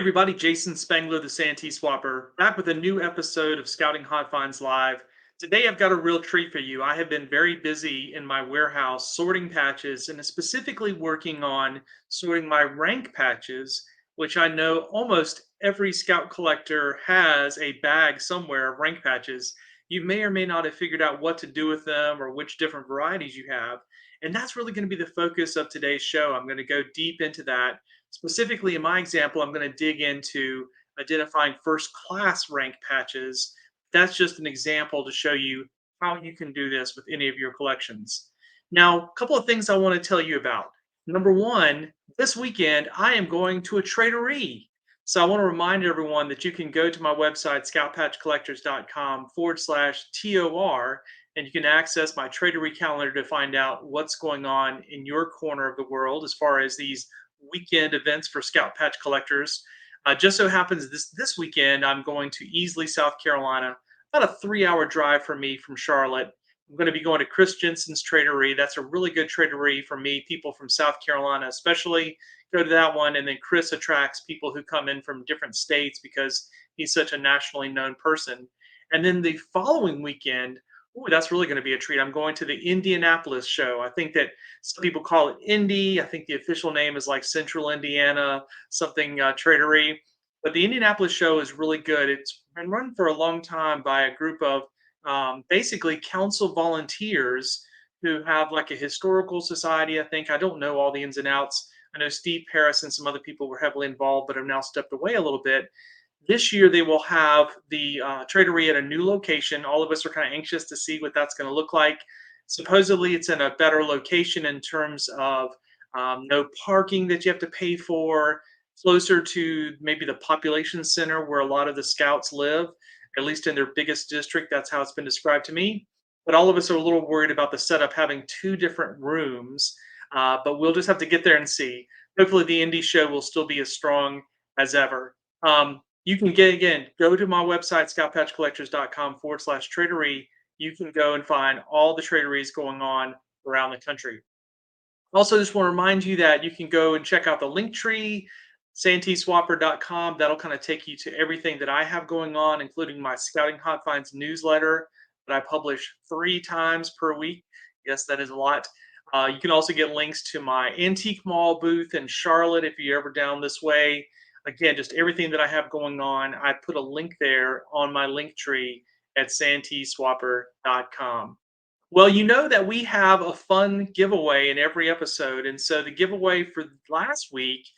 everybody, Jason Spangler, the SanteeSwapper, back with a new episode of Scouting Hot Finds Live. Today I've got a real treat for you. I have been very busy in my warehouse sorting patches and specifically working on sorting my rank patches, which I know almost every scout collector has a bag somewhere of rank patches. You may or may not have figured out what to do with them or which different varieties you have. And that's really going to be the focus of today's show. I'm going to go deep into that. Specifically, in my example, I'm going to dig into identifying first class rank patches. That's just an example to show you how you can do this with any of your collections. Now, a couple of things I want to tell you about. Number one, this weekend I am going to a traderie. So I want to remind everyone that you can go to my website, scoutpatchcollectors.com/TOR, and you can access my traderie calendar to find out what's going on in your corner of the world as far as these weekend events for Scout Patch collectors. Just so happens this weekend I'm going to Easley, South Carolina, about a 3-hour drive for me from Charlotte. I'm going to be going to Chris Jensen's Traderie. That's a really good traderie for me. People from South Carolina especially go to that one, and then Chris attracts people who come in from different states because he's such a nationally known person. And then the following weekend, ooh, that's really going to be a treat. I'm going to the Indianapolis show. I think that some people call it Indy. I think the official name is like Central Indiana, something traderie. But the Indianapolis show is really good. It's been run for a long time by a group of basically council volunteers who have like a historical society, I think. I don't know all the ins and outs. I know Steve Paris and some other people were heavily involved, but have now stepped away a little bit. This year, they will have the traderie at a new location. All of us are kind of anxious to see what that's going to look like. Supposedly, it's in a better location in terms of no parking that you have to pay for, closer to maybe the population center where a lot of the scouts live, at least in their biggest district. That's how it's been described to me. But all of us are a little worried about the setup having 2 different rooms. But we'll just have to get there and see. Hopefully, the indie show will still be as strong as ever. You can go to my website, scoutpatchcollectors.com/traderie. You can go and find all the traderies going on around the country. Also, just want to remind you that you can go and check out the link tree, SanteeSwapper.com. That'll kind of take you to everything that I have going on, including my Scouting Hot Finds newsletter that I publish 3 times per week. Yes, that is a lot. You can also get links to my Antique Mall booth in Charlotte if you're ever down this way. Again, just everything that I have going on, I put a link there on my link tree at SanteeSwapper.com. Well, you know that we have a fun giveaway in every episode. And so the giveaway for last week,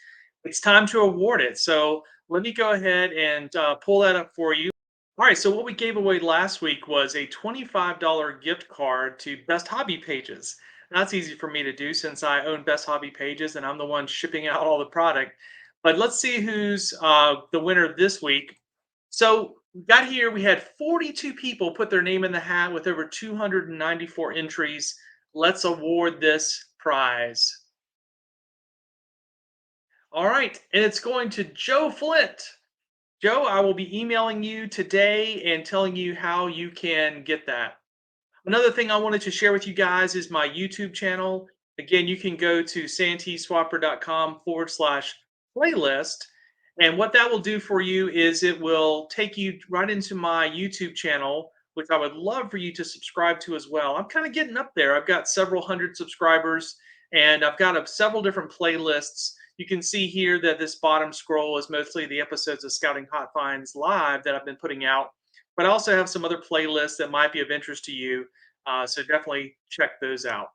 it's time to award it. So let me go ahead and pull that up for you. All right, so what we gave away last week was a $25 gift card to Best Hobby Pages. That's easy for me to do since I own Best Hobby Pages and I'm the one shipping out all the product. But let's see who's the winner this week. So we had 42 people put their name in the hat with over 294 entries. Let's award this prize. All right, and it's going to Joe Flint. Joe, I will be emailing you today and telling you how you can get that. Another thing I wanted to share with you guys is my YouTube channel. Again, you can go to SanteeSwapper.com/playlist. And what that will do for you is it will take you right into my YouTube channel, which I would love for you to subscribe to as well. I'm kind of getting up there. I've got several hundred subscribers, and I've got several different playlists. You can see here that this bottom scroll is mostly the episodes of Scouting Hot Finds Live that I've been putting out. But I also have some other playlists that might be of interest to you. So definitely check those out.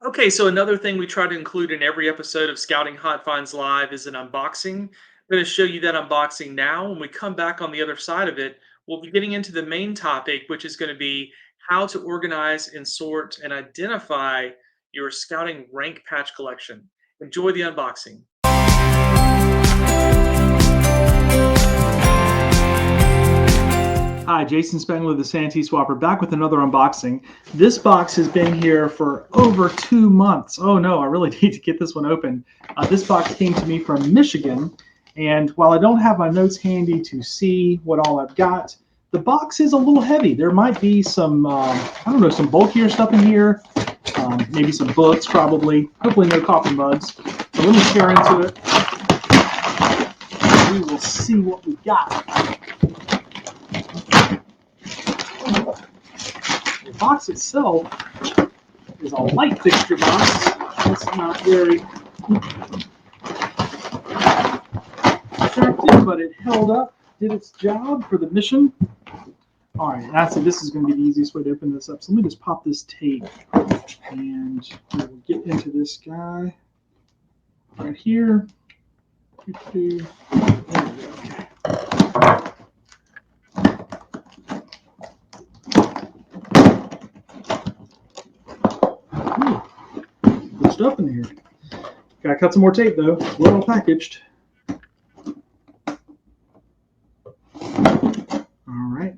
Okay, so another thing we try to include in every episode of Scouting Hot Finds Live is an unboxing. I'm going to show you that unboxing now. When we come back on the other side of it, we'll be getting into the main topic, which is going to be how to organize and sort and identify your scouting rank patch collection. Enjoy the unboxing. Hi, Jason Spangler, the SanteeSwapper, back with another unboxing. This box has been here for over 2 months. Oh no, I really need to get this one open. This box came to me from Michigan, and while I don't have my notes handy to see what all I've got, the box is a little heavy. There might be some, some bulkier stuff in here, maybe some books probably, hopefully no coffee mugs. So let me tear into it. we will see what we got. The box itself is a light fixture box. That's not very attractive, but it held up, did its job for the mission. All right, that's it. This is going to be the easiest way to open this up. So let me just pop this tape, and we'll get into this guy right here. There we go. Okay. Good stuff in here. Gotta cut some more tape though. Well packaged. All right.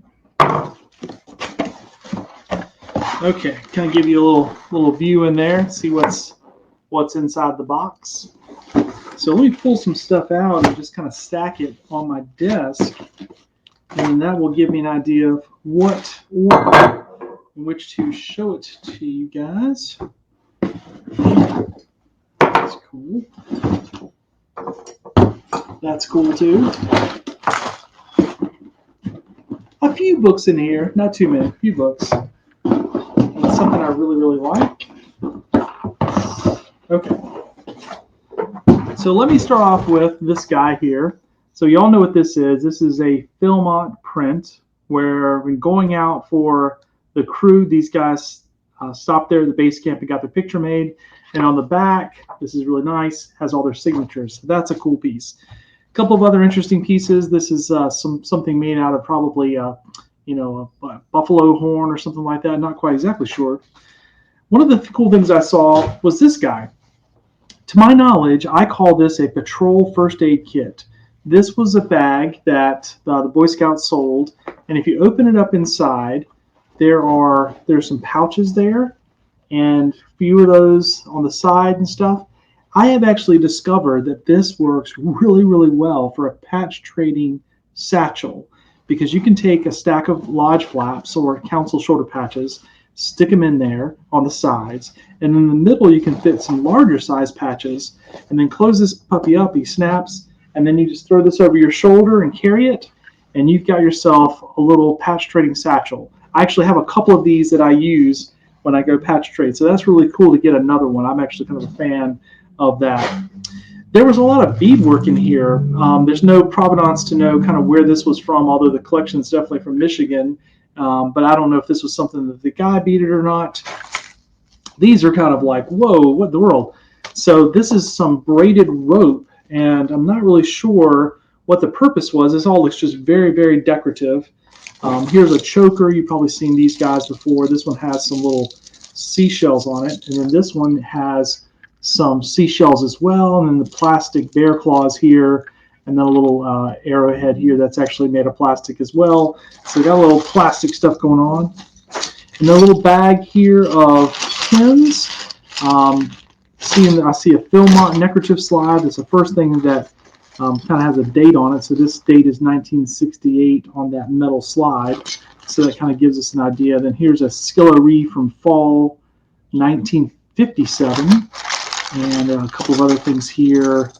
Okay, kind of give you a little view in there. See what's inside the box. So let me pull some stuff out and just kind of stack it on my desk, and that will give me an idea of what order in which to show it to you guys. That's cool. That's cool too. A few books in here, not too many, a few books. That's something I really, really like. Okay. So let me start off with this guy here. So y'all know what this is. This is a Philmont print where when going out for the crew, these guys stopped there at the base camp and got their picture made. And on the back, this is really nice, has all their signatures. So that's a cool piece. A couple of other interesting pieces. This is something made out of probably a buffalo horn or something like that. Not quite exactly sure. One of the cool things I saw was this guy. To my knowledge, I call this a patrol first aid kit. This was a bag that the Boy Scouts sold, and if you open it up inside, there's some pouches there, and a few of those on the side and stuff. I have actually discovered that this works really, really well for a patch trading satchel, because you can take a stack of lodge flaps or council shoulder patches, stick them in there on the sides, and in the middle you can fit some larger size patches, and then close this puppy up. He snaps, and then you just throw this over your shoulder and carry it, and you've got yourself a little patch trading satchel. I actually have a couple of these that I use when I go patch trade, so that's really cool to get another one. I'm actually kind of a fan of that. There was a lot of beadwork in here. There's no provenance to know kind of where this was from, although the collection is definitely from Michigan. But I don't know if this was something that the guy beaded or not. These are kind of like, whoa, what in the world? So this is some braided rope, and I'm not really sure what the purpose was. This all looks just very, very decorative. Here's a choker. You've probably seen these guys before. This one has some little seashells on it, and then this one has some seashells as well, and then the plastic bear claws here, and then a little arrowhead here that's actually made of plastic as well. So we got a little plastic stuff going on. And a little bag here of pins. I see a Philmont neckerchief slide. It's the first thing that kind of has a date on it. So this date is 1968 on that metal slide. So that kind of gives us an idea. Then here's a Skillaree from fall 1957. And a couple of other things here.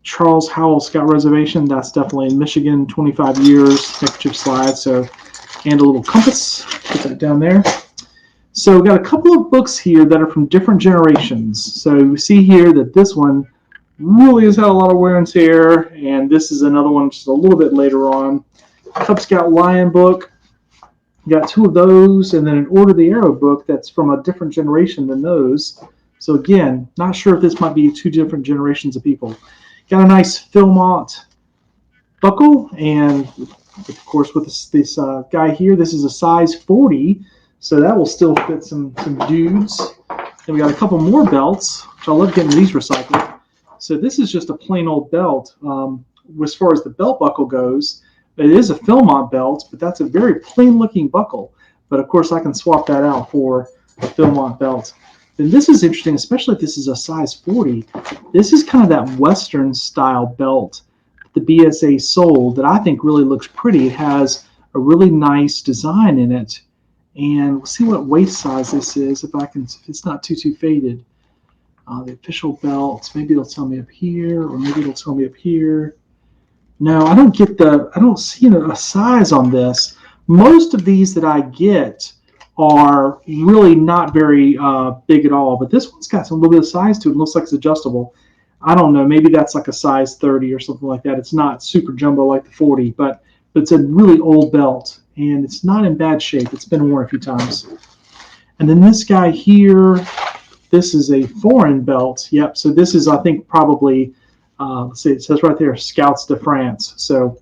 Charles Howell Scout Reservation, that's definitely in Michigan, 25 years, neckerchief slide. So, and a little compass, put that down there. So we've got a couple of books here that are from different generations. So we see here that this one really has had a lot of wear and tear, and this is another one just a little bit later on. Cub Scout Lion book, you got two of those, and then an Order the Arrow book that's from a different generation than those. So again, not sure if this might be two different generations of people. Got a nice Philmont buckle, and of course with this guy here, this is a size 40, so that will still fit some dudes. Then we got a couple more belts, which I love getting these recycled. So this is just a plain old belt. As far as the belt buckle goes, it is a Philmont belt, but that's a very plain looking buckle. But of course I can swap that out for a Philmont belt. Then this is interesting, especially if this is a size 40. This is kind of that Western style belt the BSA sold that I think really looks pretty. It has a really nice design in it. And we'll see what waist size this is, if it's not too faded. The official belts, maybe it'll tell me up here, or maybe it'll tell me up here. No, I don't see a size on this. Most of these that I get are really not very big at all, but this one's got some little bit of size to it. It looks like it's adjustable. I don't know. Maybe that's like a size 30 or something like that. It's not super jumbo like the 40, but it's a really old belt and it's not in bad shape. It's been worn a few times. And then this guy here, this is a foreign belt. Yep. So this is, I think, probably, let's see, it says right there, Scouts de France. So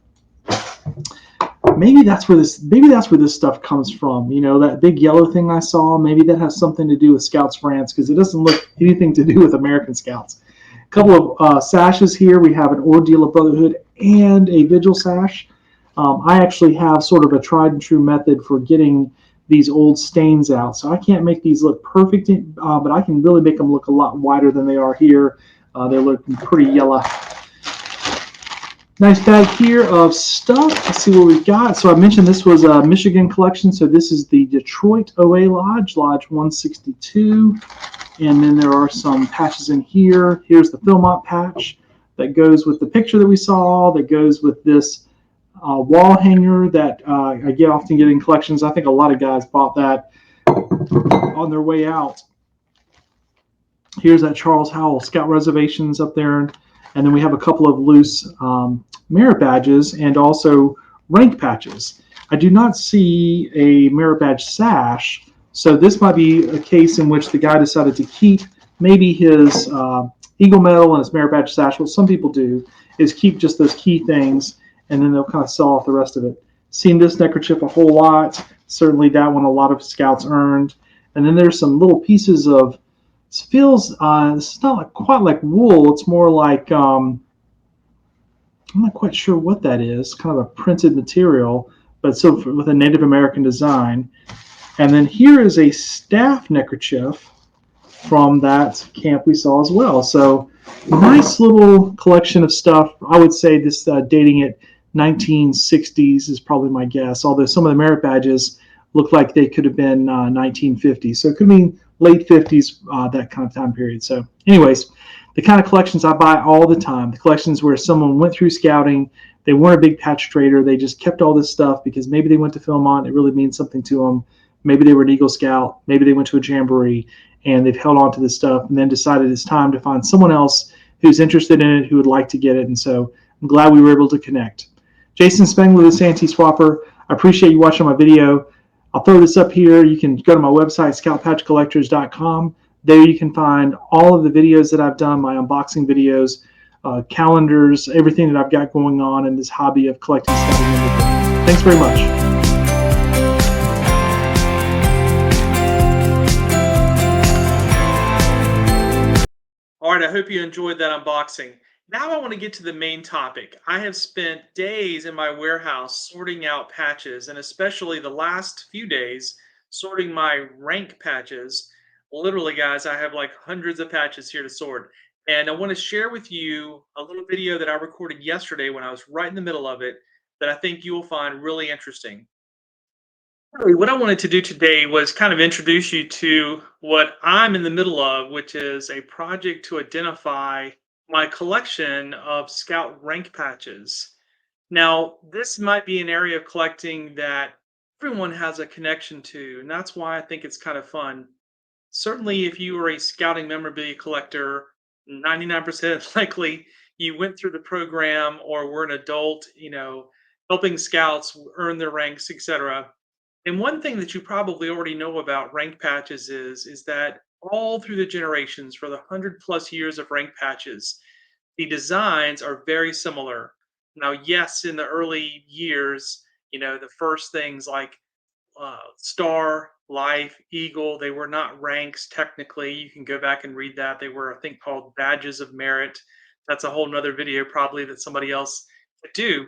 maybe that's where this stuff comes from. You know, that big yellow thing I saw, maybe that has something to do with Scouts France because it doesn't look anything to do with American Scouts. A couple of sashes here. We have an Ordeal of Brotherhood and a Vigil sash. I actually have sort of a tried and true method for getting these old stains out. So I can't make these look perfect, but I can really make them look a lot whiter than they are here. They're looking pretty yellow. Nice bag here of stuff. Let's see what we've got. So I mentioned this was a Michigan collection. So this is the Detroit OA Lodge, Lodge 162. And then there are some patches in here. Here's the Philmont patch that goes with the picture that we saw, that goes with this wall hanger that I often get in collections. I think a lot of guys bought that on their way out. Here's that Charles Howell Scout Reservations up there. And then we have a couple of loose merit badges and also rank patches. I do not see a merit badge sash, so this might be a case in which the guy decided to keep maybe his Eagle Medal and his merit badge sash. What some people do is keep just those key things, and then they'll kind of sell off the rest of it. Seen this neckerchief a whole lot. Certainly that one a lot of scouts earned. And then there's some little pieces of, it feels, it's not quite like wool. It's more like, I'm not quite sure what that is, kind of a printed material, but so with a Native American design. And then here is a staff neckerchief from that camp we saw as well. So nice little collection of stuff. I would say this dating it 1960s is probably my guess, although some of the merit badges look like they could have been 1950s. So it could mean late 50s, that kind of time period. So anyways, the kind of collections I buy all the time, the collections where someone went through scouting, they weren't a big patch trader, they just kept all this stuff because maybe they went to Philmont, it really means something to them. Maybe they were an Eagle Scout, maybe they went to a jamboree, and they've held on to this stuff and then decided it's time to find someone else who's interested in it, who would like to get it. And so I'm glad we were able to connect. Jason Spengler with SanteeSwapper. I appreciate you watching my video. I'll throw this up here. You can go to my website, scoutpatchcollectors.com. There you can find all of the videos that I've done, my unboxing videos, calendars, everything that I've got going on in this hobby of collecting scouting memorabilia. Thanks very much. All right, I hope you enjoyed that unboxing. Now I want to get to the main topic. I have spent days in my warehouse sorting out patches, and especially the last few days sorting my rank patches. Literally, guys, I have like hundreds of patches here to sort. And I want to share with you a little video that I recorded yesterday when I was right in the middle of it that I think you will find really interesting. Really, what I wanted to do today was kind of introduce you to what I'm in the middle of, which is a project to identify my collection of Scout rank patches. Now, this might be an area of collecting that everyone has a connection to, and that's why I think it's kind of fun. Certainly, if you are a scouting memorabilia collector, 99% likely you went through the program or were an adult, helping scouts earn their ranks, etc. And one thing that you probably already know about rank patches is that all through the generations, for the 100+ years of rank patches, the designs are very similar. Now, yes, in the early years, the first things like star, life, eagle, they were not ranks technically. You can go back and read that. They were, I think, called badges of merit. That's a whole nother video probably that somebody else could do.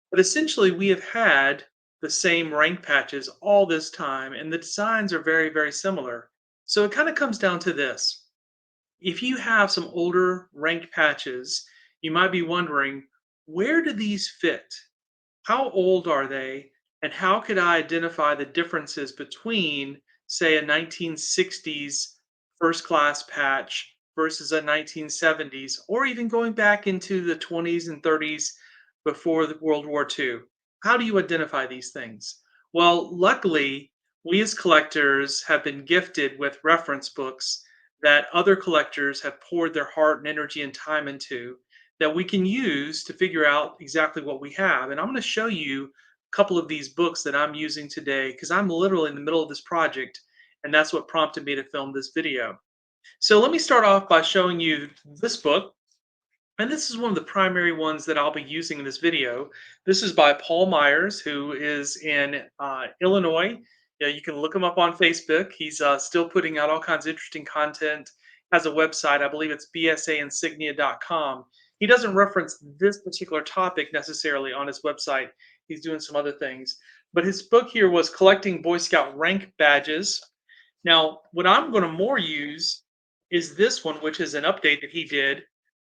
But essentially, we have had the same rank patches all this time, and the designs are very, very similar. So it kind of comes down to this. If you have some older rank patches, you might be wondering, where do these fit? How old are they? And how could I identify the differences between, say, a 1960s first class patch versus a 1970s, or even going back into the 20s and 30s before the World War II. How do you identify these things? Well, luckily, we as collectors have been gifted with reference books that other collectors have poured their heart and energy and time into that we can use to figure out exactly what we have. And I'm going to show you a couple of these books that I'm using today because I'm literally in the middle of this project, and that's what prompted me to film this video. So let me start off by showing you this book, and this is one of the primary ones that I'll be using in this video. This is by Paul Myers, who is in Illinois. Yeah, you can look him up on Facebook. He's still putting out all kinds of interesting content. Has a website, I believe it's bsainsignia.com. He doesn't reference this particular topic necessarily on his website. He's doing some other things. But his book here was Collecting Boy Scout Rank Badges. Now, what I'm going to more use is this one, which is an update that he did,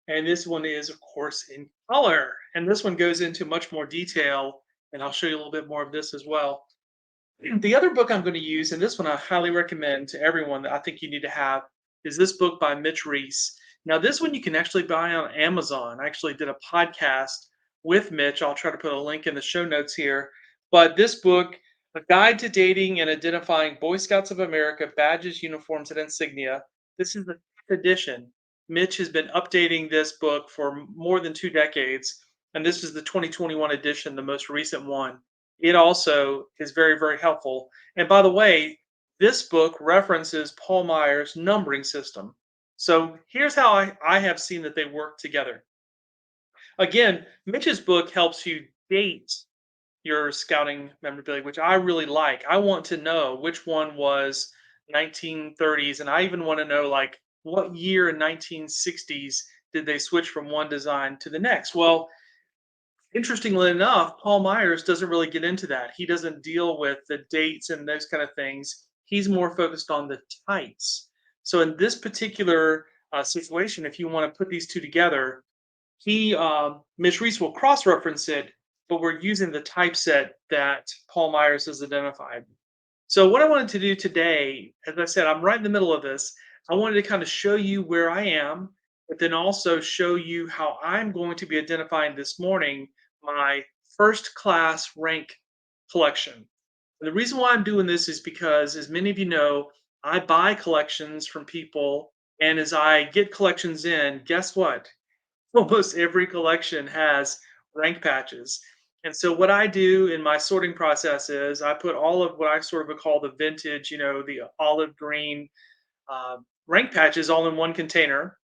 and this one is, of course, in color. And this one goes into much more detail. And I'll show you a little bit more of this as well. The other book I'm going to use, and this one I highly recommend to everyone that I think you need to have, is this book by Mitch Reese. Now, this one you can actually buy on Amazon. I actually did a podcast with Mitch. I'll try to put a link in the show notes here. But this book, A Guide to Dating and Identifying Boy Scouts of America Badges, Uniforms, and Insignia. This is the fifth edition. Mitch has been updating this book for more than 2 decades, and this is the 2021 edition, the most recent one. It also is very, very helpful. And by the way, this book references Paul Myers' numbering system. So here's how I have seen that they work together. Again, Mitch's book helps you date your scouting memorabilia, which I really like. I want to know which one was 1930s, and I even want to know like what year in 1960s did they switch from one design to the next. Well, interestingly enough, Paul Myers doesn't really get into that. He doesn't deal with the dates and those kind of things. He's more focused on the types. So in this particular situation, if you want to put these two together, Mitch Reese will cross-reference it, but we're using the typeset that Paul Myers has identified. So what I wanted to do today, as I said, I'm right in the middle of this. I wanted to kind of show you where I am, but then also show you how I'm going to be identifying this morning my first class rank collection. And the reason why I'm doing this is because, as many of you know, I buy collections from people, and as I get collections in, guess what? Almost every collection has rank patches. And so what I do in my sorting process is I put all of what I sort of would call the vintage, the olive green rank patches all in one container.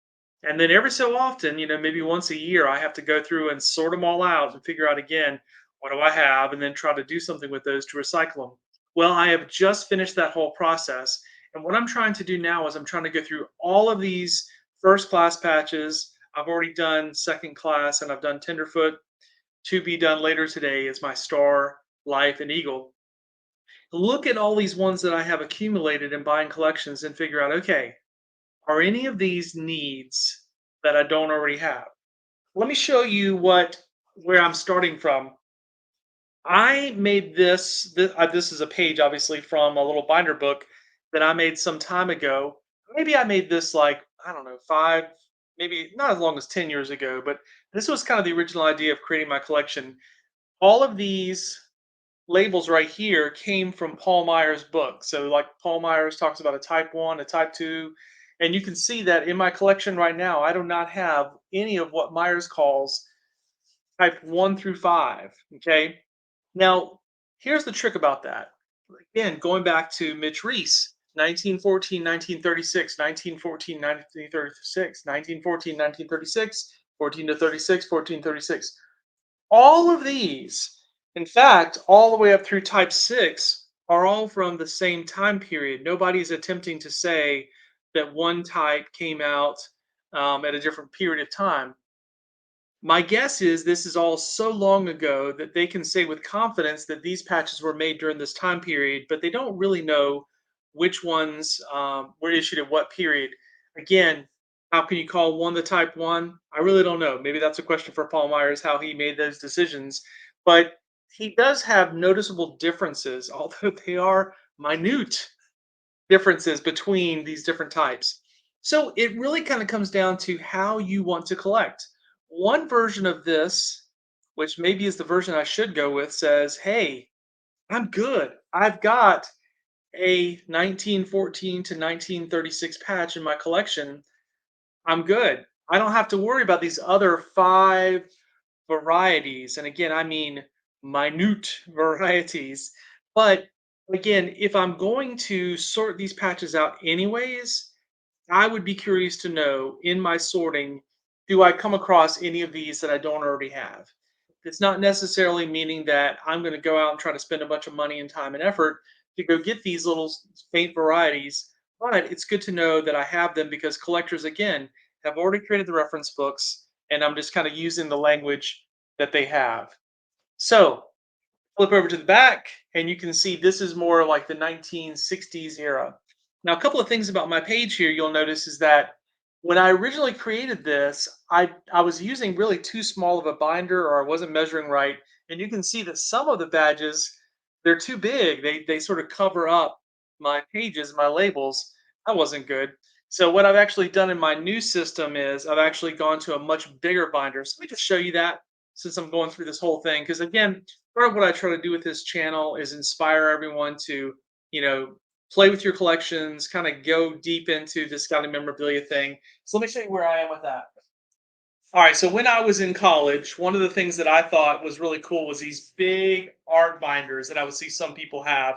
And then every so often, maybe once a year, I have to go through and sort them all out and figure out again, what do I have? And then try to do something with those to recycle them. Well, I have just finished that whole process. And what I'm trying to do now is I'm trying to go through all of these first class patches. I've already done second class and I've done tenderfoot. To be done later today is my star, life, and eagle. Look at all these ones that I have accumulated in buying collections and figure out, okay, are any of these needs that I don't already have? Let me show you where I'm starting from. I made this is a page obviously from a little binder book that I made some time ago. Maybe I made this like, I don't know, 5, maybe not as long as 10 years ago, but this was kind of the original idea of creating my collection. All of these labels right here came from Paul Myers' book. So like Paul Myers talks about a type 1, a type 2, and you can see that in my collection right now, I do not have any of what Myers calls type 1 through 5, okay? Now, here's the trick about that. Again, going back to Mitch Reese, 1914, 1936, 1914, 1936, 1914, 1936, 14 to 36, 1436. All of these, in fact, all the way up through type 6, are all from the same time period. Nobody's attempting to say that one type came out at a different period of time. My guess is this is all so long ago that they can say with confidence that these patches were made during this time period, but they don't really know which ones were issued at what period. Again, how can you call one the type 1? I really don't know. Maybe that's a question for Paul Myers, how he made those decisions. But he does have noticeable differences, although they are minute differences between these different types. So it really kind of comes down to how you want to collect. One version of this, which maybe is the version I should go with, says, "Hey, I'm good. I've got a 1914 to 1936 patch in my collection. I'm good. I don't have to worry about these other five varieties." And again, I mean minute varieties. But again, if I'm going to sort these patches out anyways, I would be curious to know in my sorting, do I come across any of these that I don't already have? It's not necessarily meaning that I'm going to go out and try to spend a bunch of money and time and effort to go get these little faint varieties, but it's good to know that I have them because collectors, again, have already created the reference books and I'm just kind of using the language that they have. So flip over to the back and you can see this is more like the 1960s era. Now, a couple of things about my page here you'll notice is that when I originally created this, I was using really too small of a binder or I wasn't measuring right. And you can see that some of the badges, they're too big. They sort of cover up my pages, my labels. That wasn't good. So what I've actually done in my new system is I've actually gone to a much bigger binder. So let me just show you that since I'm going through this whole thing. Because again, part of what I try to do with this channel is inspire everyone to, you know, play with your collections, kind of go deep into this kind of memorabilia thing. So let me show you where I am with that. All right, so when I was in college, one of the things that I thought was really cool was these big art binders that I would see some people have.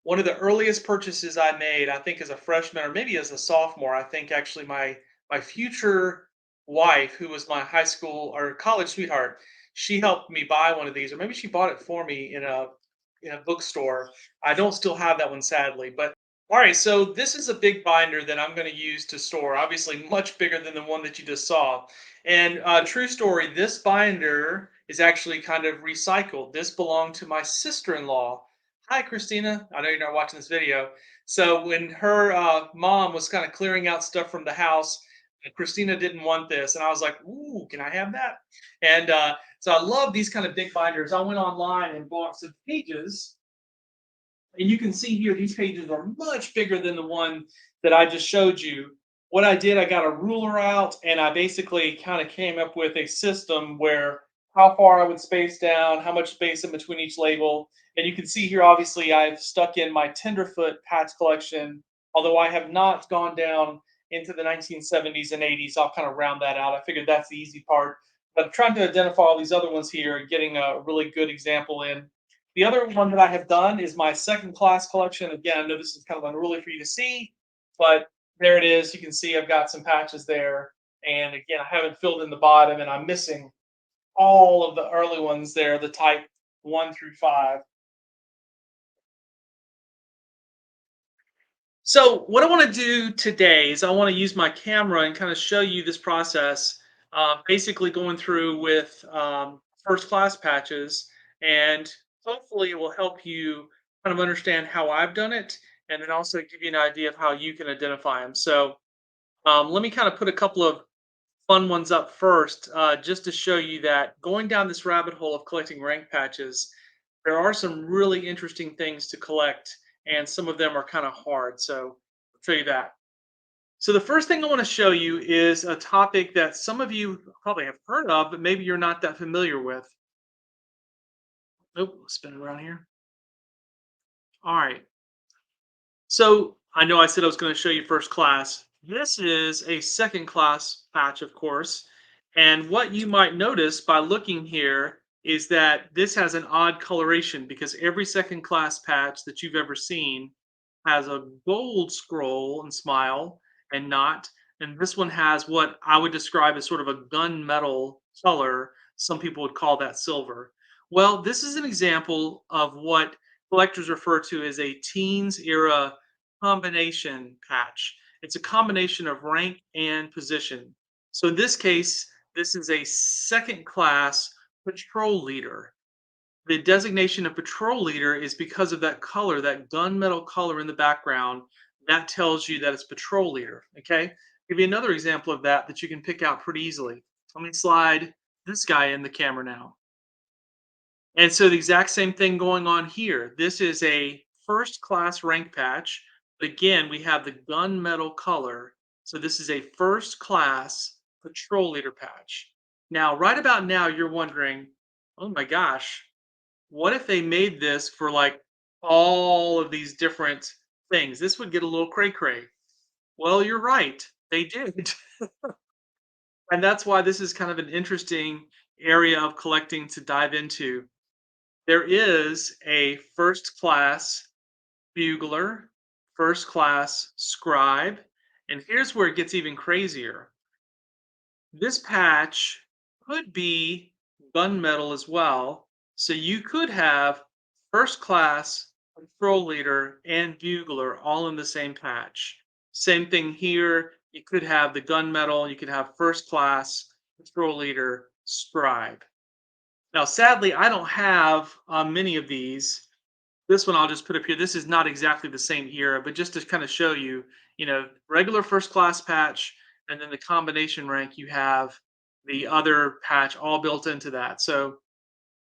One of the earliest purchases I made, I think as a freshman or maybe as a sophomore, I think actually my future wife, who was my high school or college sweetheart, she helped me buy one of these, or maybe she bought it for me in a bookstore. I don't still have that one sadly, but all right, so this is a big binder that I'm going to use to store, obviously much bigger than the one that you just saw. And true story, this binder is actually kind of recycled. This belonged to my sister-in-law. Hi, Christina. I know you're not watching this video. So when her mom was kind of clearing out stuff from the house, Christina didn't want this, and I was like, "Ooh, can I have that?" And so I love these kind of big binders. I went online and bought some pages, and you can see here these pages are much bigger than the one that I just showed you. What I did, I got a ruler out and I basically kind of came up with a system where how far I would space down, how much space in between each label. And you can see here, obviously, I've stuck in my Tenderfoot patch collection, although I have not gone down into the 1970s and 80s. I'll kind of round that out. I figured that's the easy part. But I'm trying to identify all these other ones here and getting a really good example in. The other one that I have done is my second class collection. Again, I know this is kind of unruly for you to see, but there it is. You can see I've got some patches there. And again, I haven't filled in the bottom and I'm missing all of the early ones there, the type 1 through 5. So what I want to do today is I want to use my camera and kind of show you this process, basically going through with first class patches, and hopefully it will help you kind of understand how I've done it, and then also give you an idea of how you can identify them. So let me kind of put a couple of fun ones up first, just to show you that going down this rabbit hole of collecting rank patches, there are some really interesting things to collect, and some of them are kind of hard. So I'll show you that. So the first thing I want to show you is a topic that some of you probably have heard of, but maybe you're not that familiar with. Oh, spin it around here. All right. So I know I said I was going to show you first class. This is a second class patch, of course. And what you might notice by looking here is that this has an odd coloration because every second class patch that you've ever seen has a gold scroll and smile and not. And this one has what I would describe as sort of a gunmetal color. Some people would call that silver. Well, this is an example of what collectors refer to as a teens era combination patch. It's a combination of rank and position. So in this case, this is a second class patrol leader. The designation of patrol leader is because of that color, that gunmetal color in the background. That tells you that it's patrol leader. Okay. Give you another example of that that you can pick out pretty easily. Let me slide this guy in the camera now. And so the exact same thing going on here. This is a first class rank patch. But again, we have the gunmetal color. So this is a first class patrol leader patch. Now, right about now, you're wondering, Oh my gosh. What if they made this for like all of these different things? This would get a little cray cray. Well, you're right. They did. And that's why this is kind of an interesting area of collecting to dive into. There is a first class bugler, first class scribe, and here's where it gets even crazier. This patch could be gunmetal as well. So you could have first class, patrol leader, and bugler all in the same patch. Same thing here. You could have the gunmetal, you could have first class, patrol leader, scribe. Now, sadly, I don't have many of these. This one I'll just put up here. This is not exactly the same era, but just to kind of show you, regular first class patch, and then the combination rank, you have the other patch all built into that. So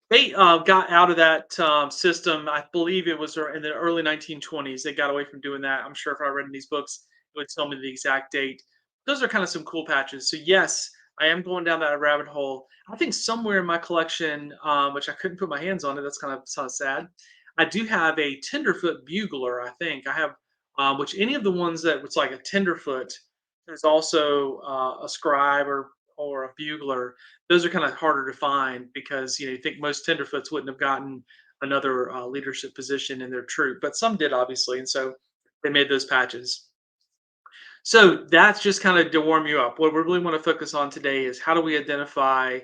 they got out of that system. I believe it was in the early 1920s. They got away from doing that. I'm sure if I read in these books, it would tell me the exact date. Those are kind of some cool patches. So yes, I am going down that rabbit hole. I think somewhere in my collection, which I couldn't put my hands on it. That's kind of sad. I do have a tenderfoot bugler. I think I have, which any of the ones that was like a tenderfoot is also a scribe or a bugler. Those are kind of harder to find because you think most tenderfoots wouldn't have gotten another leadership position in their troop, but some did obviously, and so they made those patches. So that's just kind of to warm you up. What we really want to focus on today is how do we identify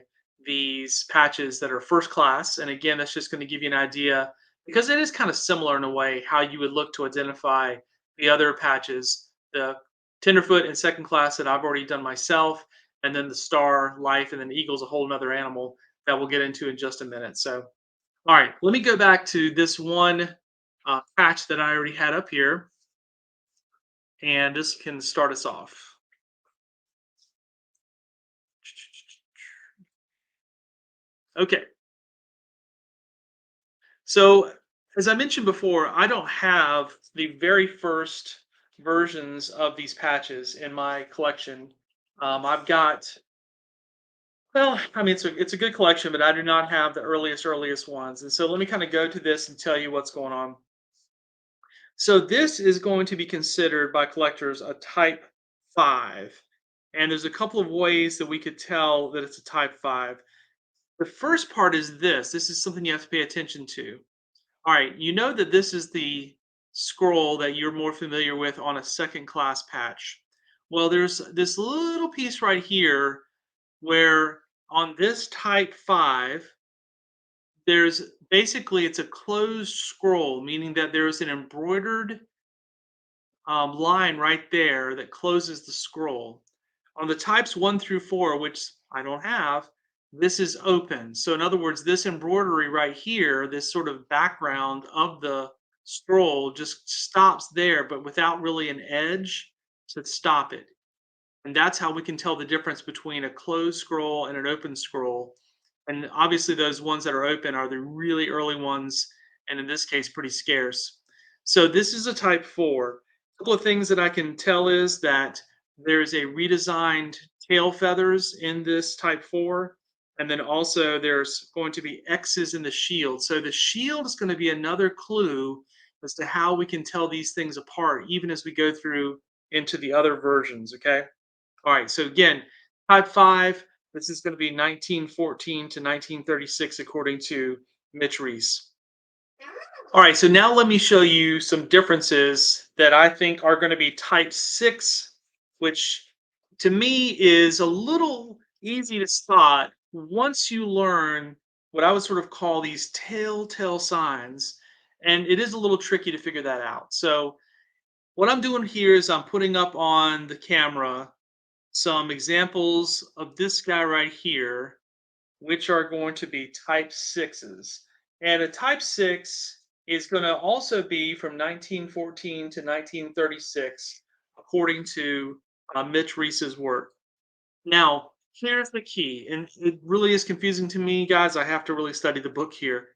these patches that are first class, and again, that's just going to give you an idea because it is kind of similar in a way how you would look to identify the other patches, the tenderfoot and second class that I've already done myself, and then the star, life, and then eagle's a whole another animal that we'll get into in just a minute. So, all right, let me go back to this one patch that I already had up here, and this can start us off. Okay, so as I mentioned before, I don't have the very first versions of these patches in my collection. I've got, well, I mean, it's a good collection, but I do not have the earliest ones. And so let me kind of go to this and tell you what's going on. So this is going to be considered by collectors a type 5. And there's a couple of ways that we could tell that it's a type 5. The first part is this. This is something you have to pay attention to. All right, you know that this is the scroll that you're more familiar with on a second class patch. Well, there's this little piece right here where on this type 5, there's basically it's a closed scroll, meaning that there's an embroidered line right there that closes the scroll. On the types 1 through 4, which I don't have, this is open. So in other words, this embroidery right here, this sort of background of the scroll just stops there, but without really an edge to stop it. And that's how we can tell the difference between a closed scroll and an open scroll. And obviously, those ones that are open are the really early ones, and in this case, pretty scarce. So this is a type 4. A couple of things that I can tell is that there's a redesigned tail feathers in this type 4. And then also there's going to be X's in the shield. So the shield is going to be another clue as to how we can tell these things apart, even as we go through into the other versions. Okay. All right, so again, type 5, this is going to be 1914 to 1936, according to Mitch Reese. All right, so now let me show you some differences that I think are going to be type 6, which to me is a little easy to spot once you learn what I would sort of call these telltale signs. And it is a little tricky to figure that out. So, what I'm doing here is I'm putting up on the camera some examples of this guy right here, which are going to be type 6s. And a type 6 is going to also be from 1914 to 1936, according to Mitch Reese's work. Now, here's the key, and it really is confusing to me, guys. I have to really study the book here.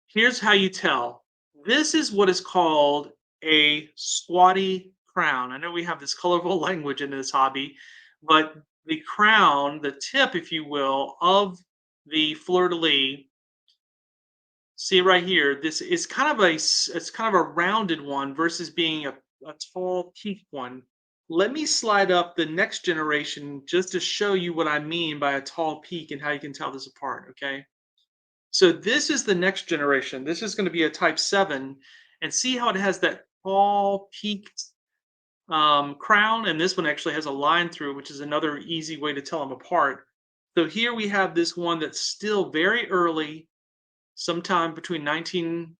Here's how you tell. This is what is called a squatty crown. I know we have this colorful language in this hobby, but the crown, the tip, if you will, of the fleur-de-lis, see right here, this is kind of it's kind of a rounded one versus being a tall peak one. Let me slide up the next generation just to show you what I mean by a tall peak and how you can tell this apart, okay? So this is the next generation. This is going to be a Type 7, and see how it has that tall peaked crown, and this one actually has a line through, which is another easy way to tell them apart. So here we have this one that's still very early, sometime between 19,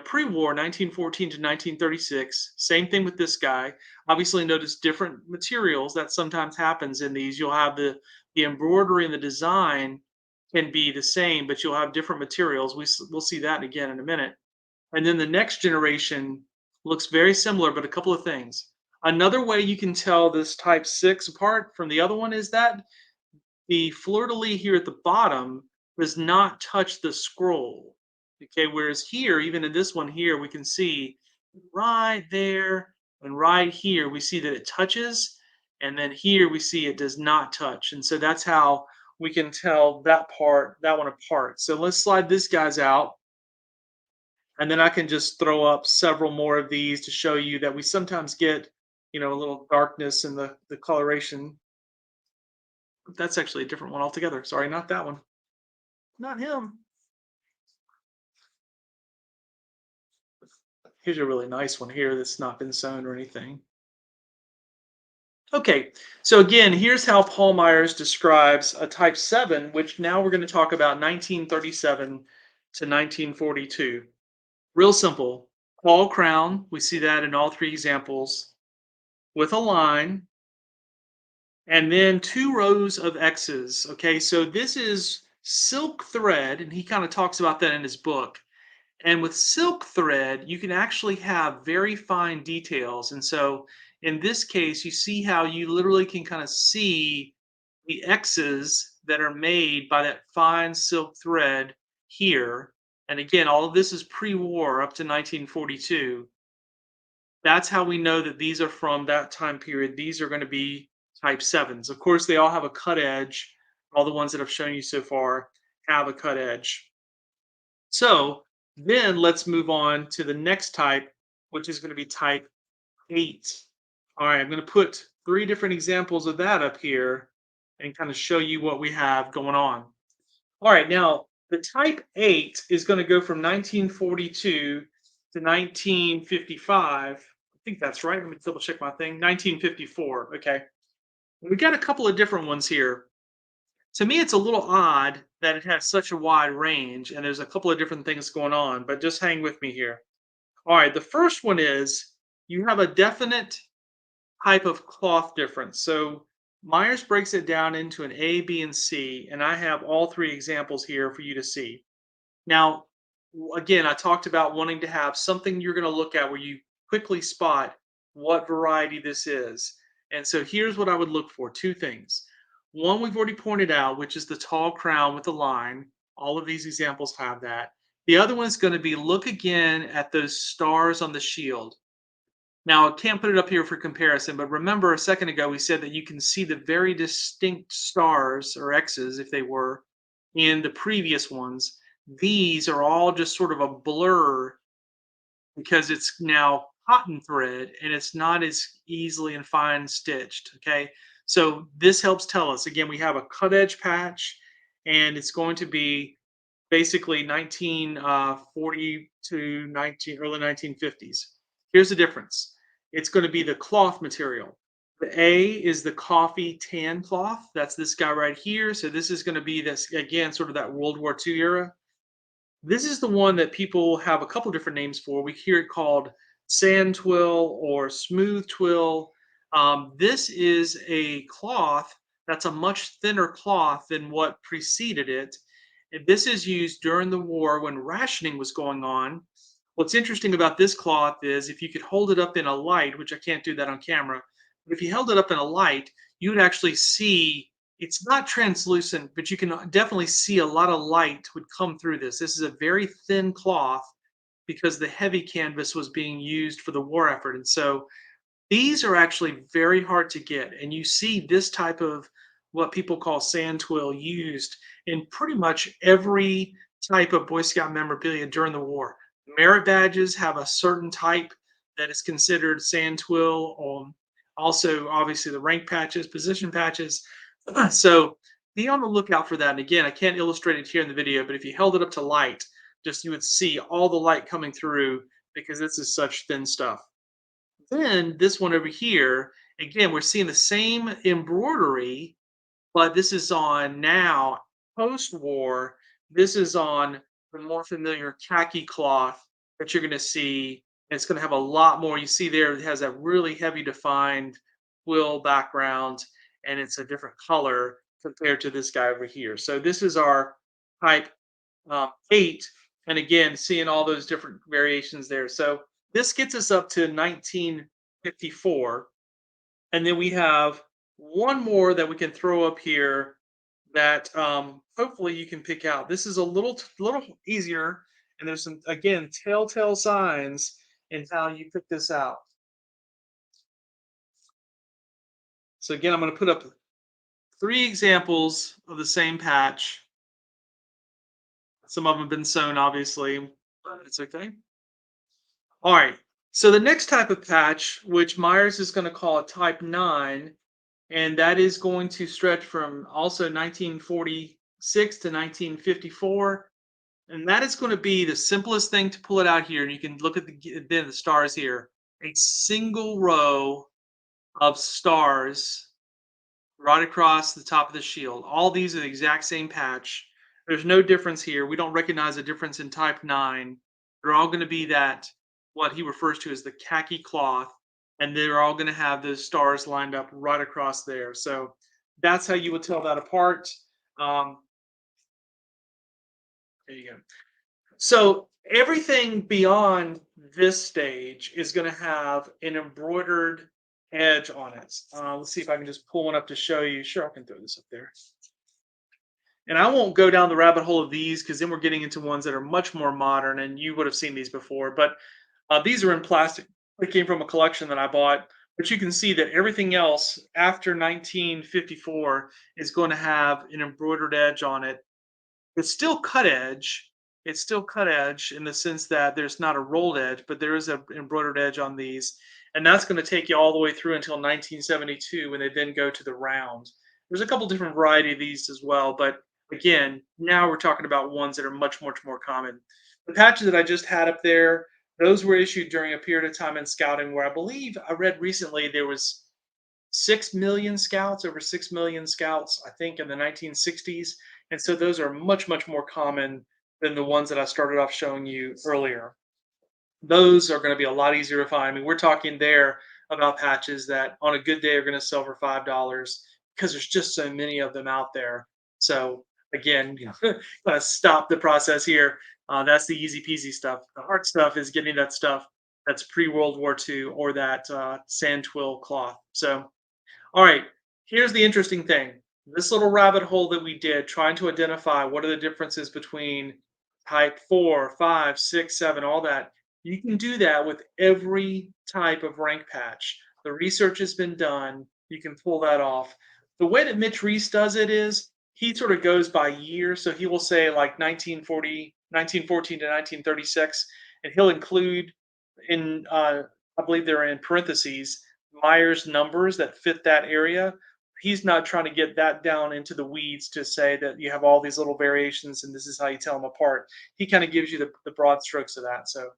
pre-war 1914 to 1936. Same thing with this guy. Obviously, notice different materials. That sometimes happens in these. You'll have the embroidery and the design can be the same, but you'll have different materials. We'll see that again in a minute. And then the next generation looks very similar, but a couple of things. Another way you can tell this Type 6 apart from the other one is that the fleur-de-lis here at the bottom does not touch the scroll. Okay, whereas here, even in this one here, we can see right there and right here, we see that it touches, and then here we see it does not touch. And so that's how we can tell that one apart. So let's slide this guy's out, and then I can just throw up several more of these to show you that we sometimes get, a little darkness in the coloration. That's actually a different one altogether. Sorry, not that one. Not him. Here's a really nice one here that's not been sewn or anything. Okay, so again, here's how Paul Myers describes a Type 7, which now we're going to talk about 1937 to 1942. Real simple. Tall crown, we see that in all three examples, with a line, and then two rows of X's. Okay, so this is silk thread, and he kind of talks about that in his book. And with silk thread, you can actually have very fine details. And so in this case, you see how you literally can kind of see the X's that are made by that fine silk thread here. And again, all of this is pre-war up to 1942. That's how we know that these are from that time period. These are going to be Type 7s. Of course, they all have a cut edge. All the ones that I've shown you so far have a cut edge. So then let's move on to the next type, which is going to be Type 8. All right, I'm going to put three different examples of that up here and kind of show you what we have going on. All right, now the Type 8 is going to go from 1942 to 1955. I think that's right. Let me double check my thing. 1954. Okay. We got a couple of different ones here. To me, it's a little odd that it has such a wide range, and there's a couple of different things going on, but just hang with me here. All right, the first one is you have a definite type of cloth difference. So Myers breaks it down into an A, B, and C, and I have all three examples here for you to see. Now, again, I talked about wanting to have something you're going to look at where you quickly spot what variety this is. And so here's what I would look for, two things. One we've already pointed out, which is the tall crown with the line. All of these examples have that. The other one is going to be look again at those stars on the shield. Now, I can't put it up here for comparison, but remember a second ago we said that you can see the very distinct stars or X's, if they were, in the previous ones. These are all just sort of a blur because it's now cotton thread and it's not as easily and fine stitched. Okay, so this helps tell us again we have a cut edge patch, and it's going to be basically 1940 to early 1950s. Here's the difference. It's going to be the cloth material. The A is the coffee tan cloth. That's this guy right here. So this is going to be this again, sort of that World War II era. This is the one that people have a couple different names for. We hear it called sand twill or smooth twill. This is a cloth that's a much thinner cloth than what preceded it. And this is used during the war when rationing was going on. What's interesting about this cloth is if you could hold it up in a light, which I can't do that on camera, but if you held it up in a light, you would actually see it's not translucent, but you can definitely see a lot of light would come through this. This is a very thin cloth because the heavy canvas was being used for the war effort. And so these are actually very hard to get. And you see this type of what people call sand twill used in pretty much every type of Boy Scout memorabilia during the war. Merit badges have a certain type that is considered sand twill. Also, obviously, the rank patches, position patches. So be on the lookout for that. And again, I can't illustrate it here in the video, but if you held it up to light, just you would see all the light coming through because this is such thin stuff. Then this one over here, again, we're seeing the same embroidery, but this is on now post-war. This is on the more familiar khaki cloth that you're going to see. And it's going to have a lot more. You see there, it has a really heavy defined quill background, and it's a different color compared to this guy over here. So this is our type 8, and again, seeing all those different variations there. So this gets us up to 1954, and then we have one more that we can throw up here that hopefully you can pick out. This is a little easier, and there's some again telltale signs in how you pick this out. So again, I'm going to put up 3 examples of the same patch. Some of them have been sewn, obviously, but it's okay. All right. So the next type of patch, which Myers is going to call a type 9, and that is going to stretch from also 1946 to 1954. And that is going to be the simplest thing to pull it out here. And you can look at the stars here. A single row of stars right across the top of the shield. All these are the exact same patch. There's no difference here. We don't recognize a difference in type 9. They're all going to be that, what he refers to as the khaki cloth, and they're all going to have those stars lined up right across there. So that's how you would tell that apart. Um, there you go. So everything beyond this stage is going to have an embroidered edge on it. Let's see if I can just pull one up to show you. Sure, I can throw this up there. And I won't go down the rabbit hole of these because then we're getting into ones that are much more modern, and you would have seen these before. But these are in plastic. They came from a collection that I bought. But you can see that everything else after 1954 is going to have an embroidered edge on it. It's still cut edge. It's still cut edge in the sense that there's not a rolled edge, but there is an embroidered edge on these. And that's going to take you all the way through until 1972 when they then go to the round. There's a couple different variety of these as well, but again, now we're talking about ones that are much more common. The patches that I just had up there, those were issued during a period of time in scouting where I believe I read recently there was 6 million scouts, over 6 million scouts, I think, in the 1960s. And so those are much more common than the ones that I started off showing you earlier. Those are going to be a lot easier to find. I mean, we're talking there about patches that on a good day are going to sell for $5 because there's just so many of them out there. So again, stop the process here. That's the easy peasy stuff. The hard stuff is getting that stuff that's pre World War II or that sand twill cloth. So all right, here's the interesting thing. This little rabbit hole that we did, trying to identify what are the differences between type 4, 5, 6, 7, all that. You can do that with every type of rank patch. The research has been done. You can pull that off. The way that Mitch Reese does it is he sort of goes by year. So he will say like 1940, 1914 to 1936, and he'll include in, I believe they're in parentheses, Myers numbers that fit that area. He's not trying to get that down into the weeds to say that you have all these little variations and this is how you tell them apart. He kind of gives you the broad strokes of that. So,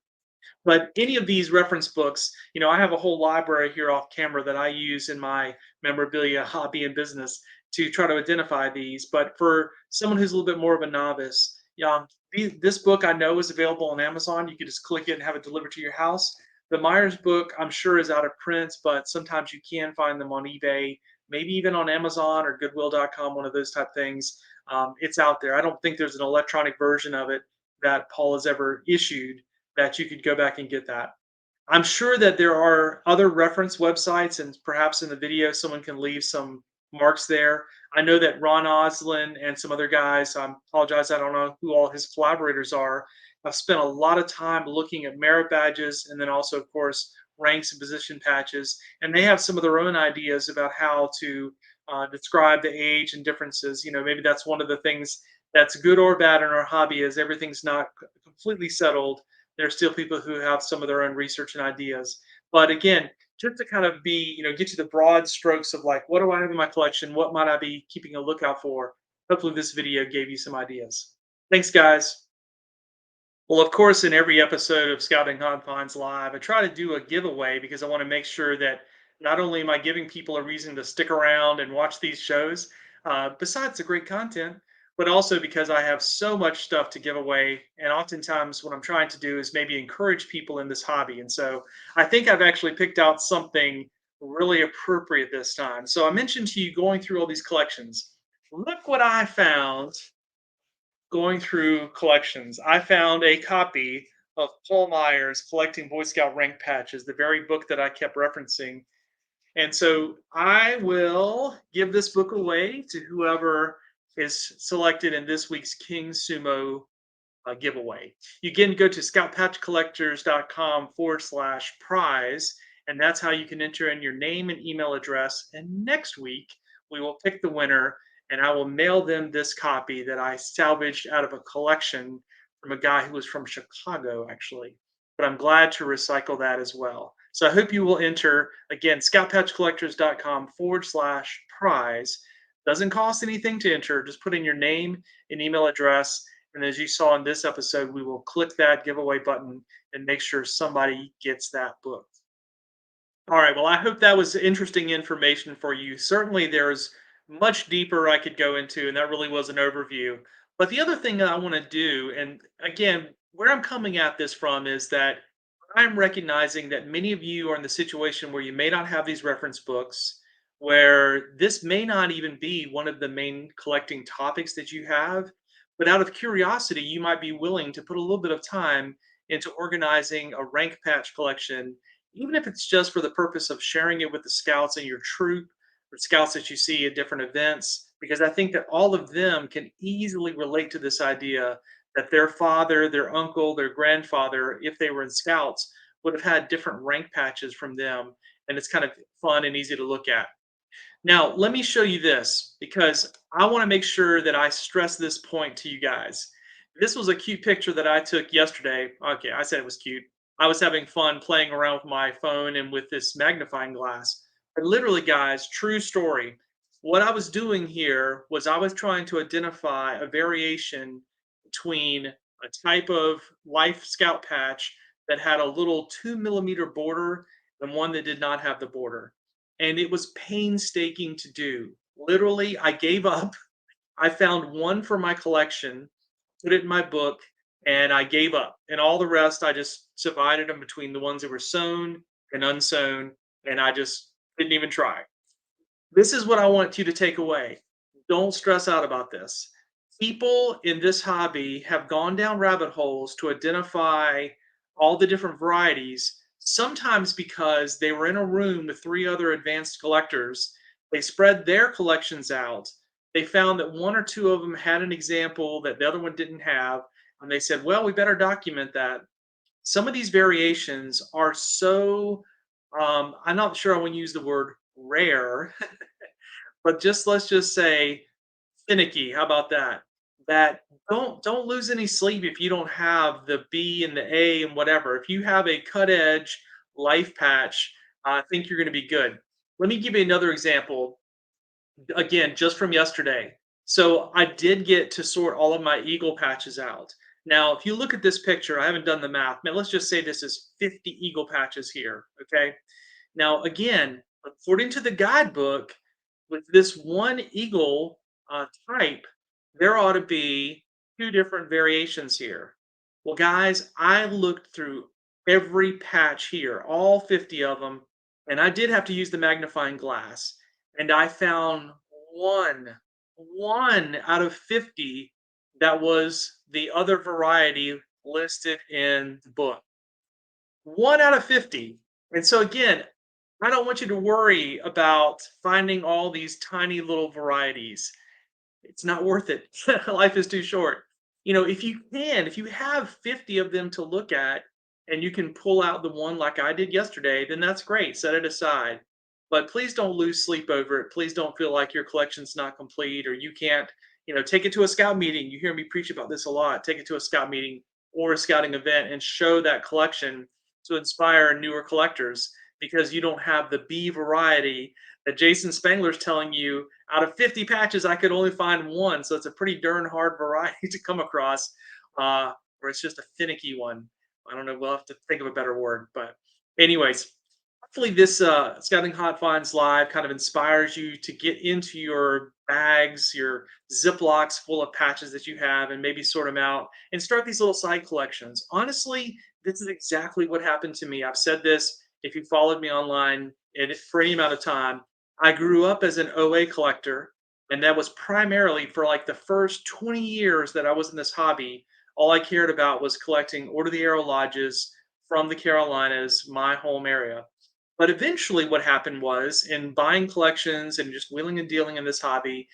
but any of these reference books, I have a whole library here off camera that I use in my memorabilia hobby and business to try to identify these. But for someone who's a little bit more of a novice, this book I know is available on Amazon. You can just click it and have it delivered to your house. The Myers book, I'm sure, is out of print, but sometimes you can find them on eBay, maybe even on Amazon or Goodwill.com, one of those type things. It's out there. I don't think there's an electronic version of it that Paul has ever issued that you could go back and get that. I'm sure that there are other reference websites, and perhaps in the video someone can leave some marks there. I know that Ron Oslin and some other guys, I apologize, I don't know who all his collaborators are, have spent a lot of time looking at merit badges and then also, of course, ranks and position patches. And they have some of their own ideas about how to describe the age and differences. Maybe that's one of the things that's good or bad in our hobby is everything's not completely settled. There's still people who have some of their own research and ideas. But again, just to kind of be, get you the broad strokes of like, what do I have in my collection? What might I be keeping a lookout for? Hopefully, this video gave you some ideas. Thanks, guys. Well, of course, in every episode of Scouting Confines Live, I try to do a giveaway because I want to make sure that not only am I giving people a reason to stick around and watch these shows, besides the great content, but also because I have so much stuff to give away. And oftentimes, what I'm trying to do is maybe encourage people in this hobby. And so I think I've actually picked out something really appropriate this time. So I mentioned to you going through all these collections. Look what I found going through collections. I found a copy of Paul Meyer's Collecting Boy Scout Rank Patches, the very book that I kept referencing. And so I will give this book away to whoever is selected in this week's King Sumo giveaway. You can go to scoutpatchcollectors.com/prize, and that's how you can enter in your name and email address. And next week, we will pick the winner, and I will mail them this copy that I salvaged out of a collection from a guy who was from Chicago, actually. But I'm glad to recycle that as well. So I hope you will enter again, scoutpatchcollectors.com/prize. Doesn't cost anything to enter. Just put in your name and email address, and as you saw in this episode, we will click that giveaway button and make sure somebody gets that book. All right. Well, I hope that was interesting information for you. Certainly, there's much deeper I could go into, and that really was an overview. But the other thing that I want to do, and again, where I'm coming at this from is that I'm recognizing that many of you are in the situation where you may not have these reference books, where this may not even be one of the main collecting topics that you have. But out of curiosity, you might be willing to put a little bit of time into organizing a rank patch collection, even if it's just for the purpose of sharing it with the scouts in your troop or scouts that you see at different events, because I think that all of them can easily relate to this idea that their father, their uncle, their grandfather, if they were in scouts, would have had different rank patches from them. And it's kind of fun and easy to look at. Now, let me show you this because I want to make sure that I stress this point to you guys. This was a cute picture that I took yesterday. Okay, I said it was cute. I was having fun playing around with my phone and with this magnifying glass. But literally, guys, true story. What I was doing here was I was trying to identify a variation between a type of Life Scout patch that had a little 2 millimeter border and one that did not have the border, and it was painstaking to do. Literally, I gave up. I found one for my collection, put it in my book, and I gave up. And all the rest, I just divided them between the ones that were sewn and unsewn, and I just didn't even try. This is what I want you to take away. Don't stress out about this. People in this hobby have gone down rabbit holes to identify all the different varieties, sometimes because they were in a room with three other advanced collectors. They spread their collections out. They found that one or two of them had an example that the other one didn't have. And they said, well, we better document that. Some of these variations are so, I'm not sure I want to use the word rare, but just let's just say finicky. How about that? That don't lose any sleep if you don't have the B and the A and whatever. If you have a cut edge life patch, I think you're going to be good. Let me give you another example. Again, just from yesterday. So I did get to sort all of my eagle patches out. Now, if you look at this picture, I haven't done the math. Man, let's just say this is 50 eagle patches here. Okay. Now, again, according to the guidebook, with this one eagle type, there ought to be two different variations here. Well, guys, I looked through every patch here, all 50 of them, and I did have to use the magnifying glass, and I found one out of 50 that was the other variety listed in the book. One out of 50. And so, again, I don't want you to worry about finding all these tiny little varieties. It's not worth it. Life is too short. If you have 50 of them to look at and you can pull out the one like I did yesterday, then that's great. Set it aside. but please don't lose sleep over it. Please don't feel like your collection's not complete or you can't, take it to a scout meeting. You hear me preach about this a lot. Take it to a scout meeting or a scouting event and show that collection to inspire newer collectors because you don't have the B variety that Jason Spangler's telling you out of 50 patches, I could only find one. So it's a pretty darn hard variety to come across, or it's just a finicky one. I don't know. We'll have to think of a better word. But, anyways, hopefully this Scouting Hot Finds Live kind of inspires you to get into your bags, your Ziplocs full of patches that you have, and maybe sort them out and start these little side collections. Honestly, this is exactly what happened to me. I've said this if you followed me online and for any amount of time. I grew up as an OA collector, and that was primarily for like the first 20 years that I was in this hobby. All I cared about was collecting Order of the Arrow lodges from the Carolinas, my home area. But eventually, what happened was in buying collections and just wheeling and dealing in this hobby,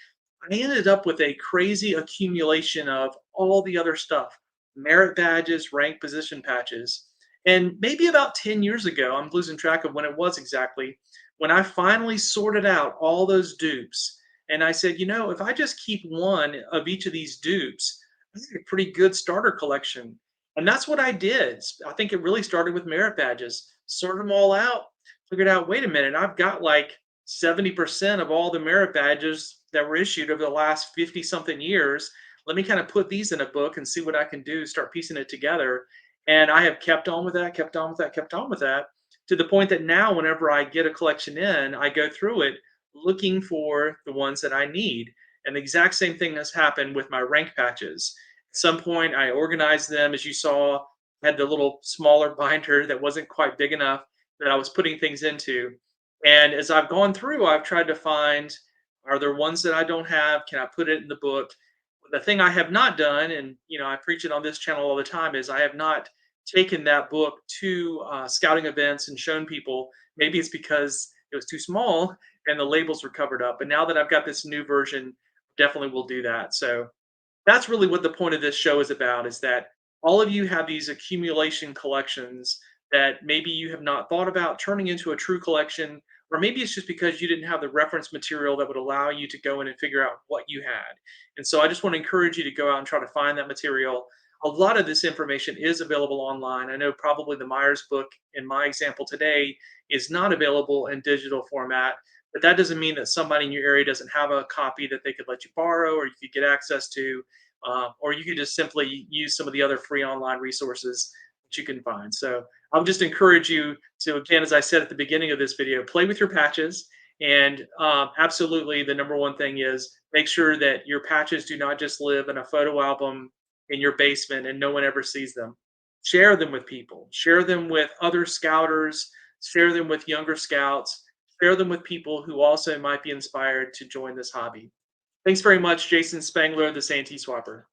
I ended up with a crazy accumulation of all the other stuff, merit badges, rank position patches. And maybe about 10 years ago, I'm losing track of when it was exactly, when I finally sorted out all those dupes. And I said, if I just keep one of each of these dupes, I think a pretty good starter collection. And that's what I did. I think it really started with merit badges, sorted them all out, figured out, wait a minute, I've got like 70% of all the merit badges that were issued over the last 50 something years. Let me kind of put these in a book and see what I can do, start piecing it together. And I have kept on with that, kept on with that, kept on with that to the point that now, whenever I get a collection in, I go through it looking for the ones that I need. And the exact same thing has happened with my rank patches. At some point, I organized them, as you saw, had the little smaller binder that wasn't quite big enough that I was putting things into. And as I've gone through, I've tried to find, are there ones that I don't have? Can I put it in the book? The thing I have not done, and I preach it on this channel all the time, is I have not taken that book to scouting events and shown people. Maybe it's because it was too small and the labels were covered up. But now that I've got this new version, definitely will do that. So that's really what the point of this show is about, is that all of you have these accumulation collections that maybe you have not thought about turning into a true collection, or maybe it's just because you didn't have the reference material that would allow you to go in and figure out what you had. And so I just want to encourage you to go out and try to find that material. A lot of this information is available online. I know probably the Myers book in my example today is not available in digital format, but that doesn't mean that somebody in your area doesn't have a copy that they could let you borrow or you could get access to, or you could just simply use some of the other free online resources that you can find. So I would just encourage you to, again, as I said at the beginning of this video, play with your patches. And absolutely, the number one thing is make sure that your patches do not just live in a photo album in your basement and no one ever sees them. Share them with people, share them with other scouters, share them with younger scouts, share them with people who also might be inspired to join this hobby. Thanks very much, Jason Spangler, the SanteeSwapper.